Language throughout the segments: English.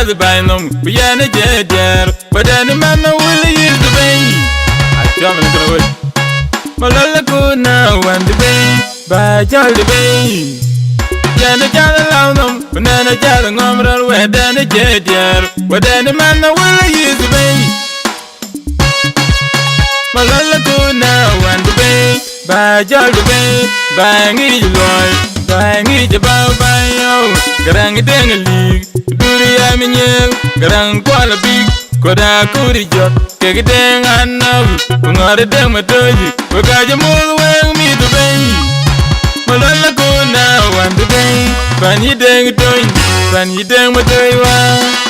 jazz by them, we are a jet, but any man will use the vein. I jump in the wood. Malala could now and the vein, by Charlie Bay. Yana Jala allow them, banana Jala Nomra, where then a jet, but any man will use the vein. Malala could now and the vein, by Charlie Bay, bang each boy. Bang each about by you, Garang dang a league, Duri Aminel, Garang Kuala Big, Koda Kuri Jot, Kegdang and now, Unga Dam a Doji, Wakajamu will meet the bay. Malala go now and the bay, Fanny Dang Doing, Fanny Dang Matoiwa.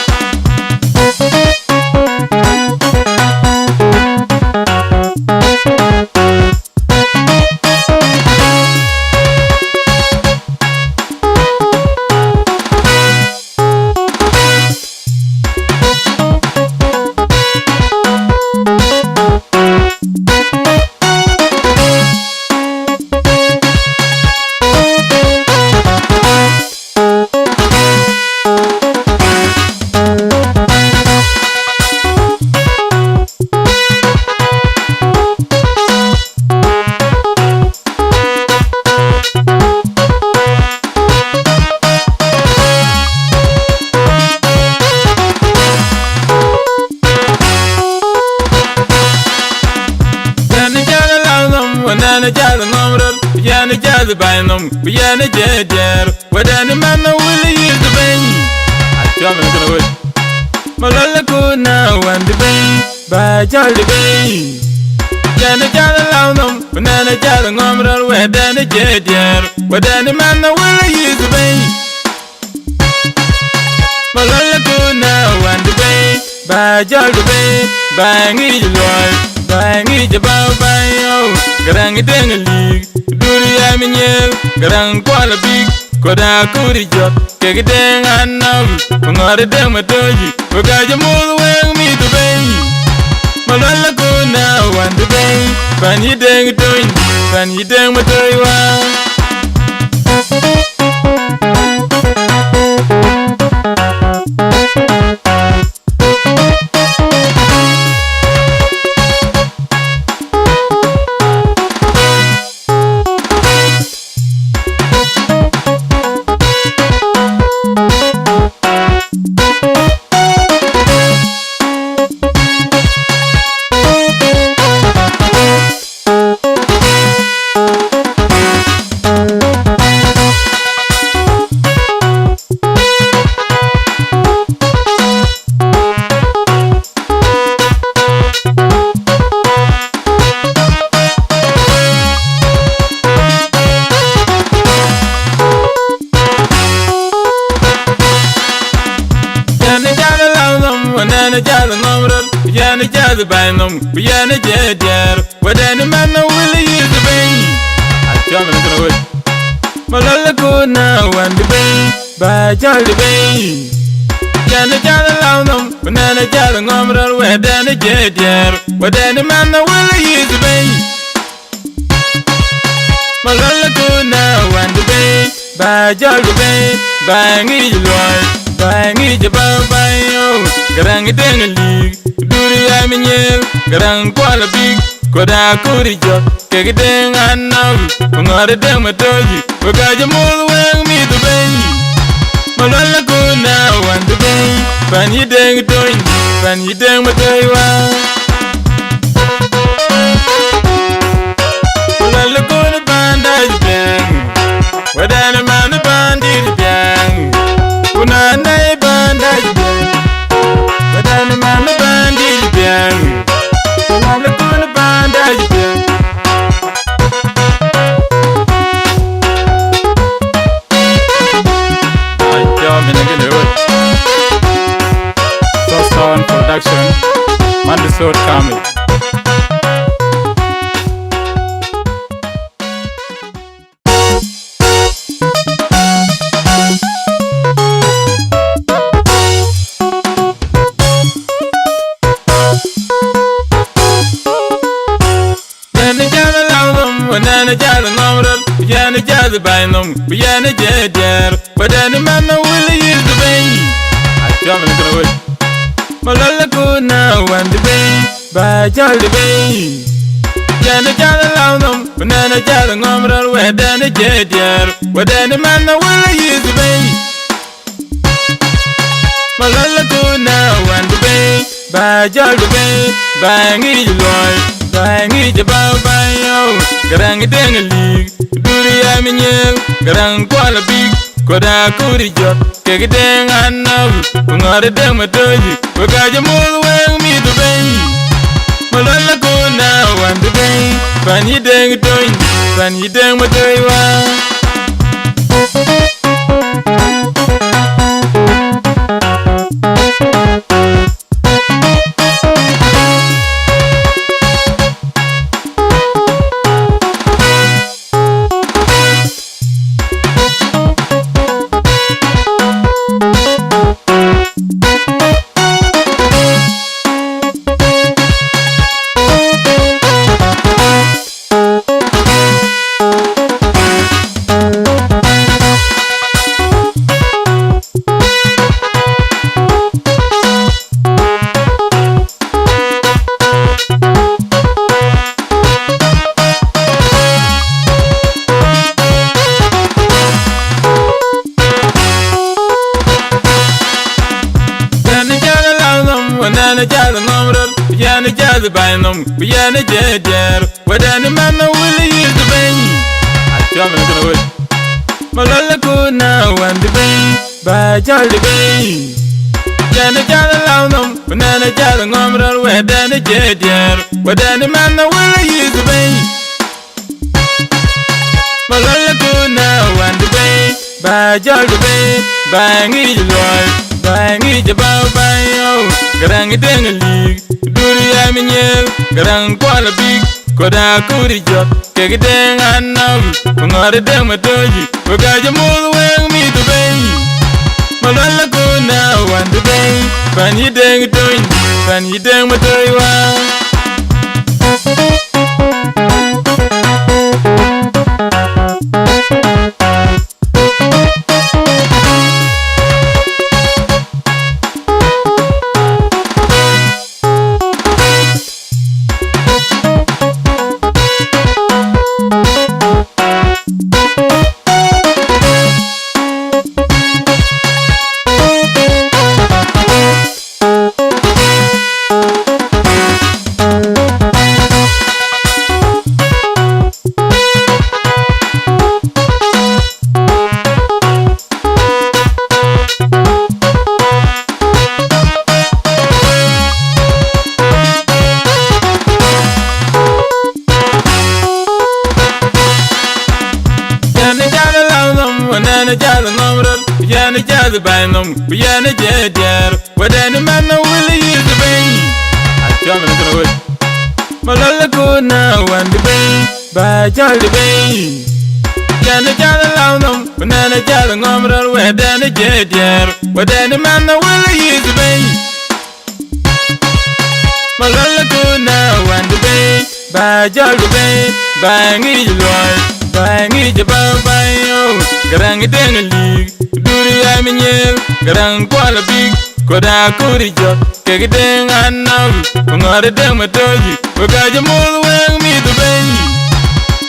Banana jazz number, Yana jazz by them, Yana jet, but any man will use the vein. I jump in the wood. Malala could now and the vein, by Charlie Bay. Yana jazz allow them, banana jazz number, where then a jet, but any man will use the vein. Malala could now and the vein, by Charlie Bay, bang each boy. Bang each about by you, Garang dang a league, Duri Aminel, Garang Kuala Big, Koda Kuri Jot, Kegdang and now, Unga Dam a Doji, Wakajamu will meet the bay. Malala go now and the bay, Fanny Dang doing, Fanny Dang Matoiwa. Banana jazz number, Yana jazz by them, Yana jet, but any man will use the vein. I jump in the wood. Malala go now and the bay, by Charlie Bay. Yana jazz allow them, banana jazz number, where then a jet, but any man will use the vein. Malala go now and the bay, by Charlie Bay, bang each boy. Bang each about by you, Garang dang a league, Duri Aminel, Garang Kuala Big, Koda Kuri Jot, Kegdang and now, Unga Dam a Doji, Wakajamu will meet the bay. Malala go now and the bay, Fanny Dang doing, Fanny Dang Matoiwa. Malala go to bandage bang, what any man the bandit bang. Una nay bandage bang, but any man the bandage bang. Malala go to bandage bang. I jump in again the wood. So sound production, Mandisot Kamil. Banana jazz number, Yana jazz by them, Yana jet, but any man will use the vein. I jump in the Malala kuna wand bay, ba jal bay. Jana jala lawnum, banana jala ngomral, wedana jedier, wedana mana wala yiz bay. Malala kuna wand bay, ba jal bay, ba ngi loy, ba ngi jabal bayo, garang dengali, duriya minyel, garang kwala big. Koda kuri jot, kegi deng anaw, ngare deng matoji, wakaja mul weng mi du beng. Malala kuna wan du beng, pani deng toin, pani deng matoi wa. Yana jala ngomral, yana jala bainum, yana jeder, wadana mana wili yiz the bang. Achom na kana wili. Malala kuna wand bang, ba jala bang. Yana jala lawnum, wadana jala ngomral, wadana jeder, wadana mana wili yiz the bang. Malala kuna wand bang, ba jala bang, bangi loy, bangi jabal bayo. Garang dengali, duriya minyel, garang kwala big, koda kuri jot, kegi deng anaw, ngare deng matoji, wakaja mul weng mi du beng. Malala kuna wan du beng, pani deng toin, pani deng matoi wa. Yana jala ngomral, yana jala bainum, yana jeder, wadana mana wili yiz the bang. Achom na kana wili. Malala kuna wand bang, ba jala bang. Yana jala lawnum, banana jala ngomral, wadana jeder, wadana mana wili yiz the bang. Malala kuna wand bang, ba jala bang, bangi loy, bangi jabal bayo. Garang dengali, duriya minyel, garang kwala big, koda kuri jot, kegi deng anaw, ngare deng matoji, wakaja mul weng mi du beng.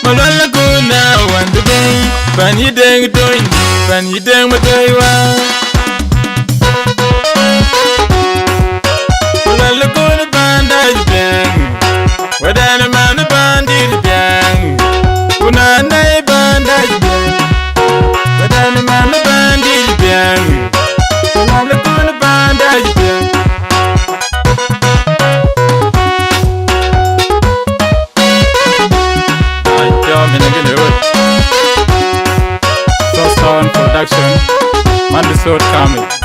Malala kuna wan du beng, pani deng toin, pani deng matoi wa. Malala kuna bandaj beng, wadana mana bandid beng, kuna nai bandaj beng. Wadana mana bandil biang, malala kuna bandaj biang. Achom na kana wili. Sound production, Mandisot Kamil.